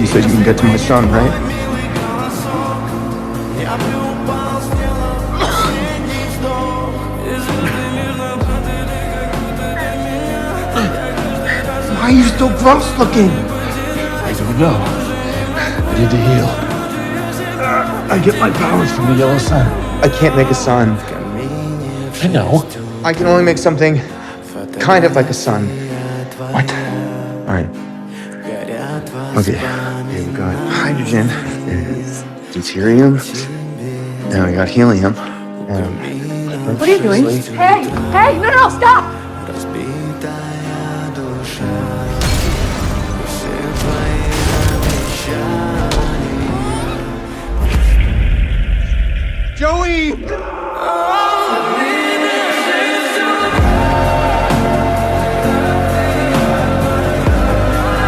You said you can get to my son, right? Why are you still gross looking? I don't know. I need to heal. I get my powers from the yellow sun. I can't make a sun. I know. I can only make something kind of like a sun. What? All right. Okay. Here we got hydrogen, deuterium. Then we got helium. What are you doing? Hey, no, stop!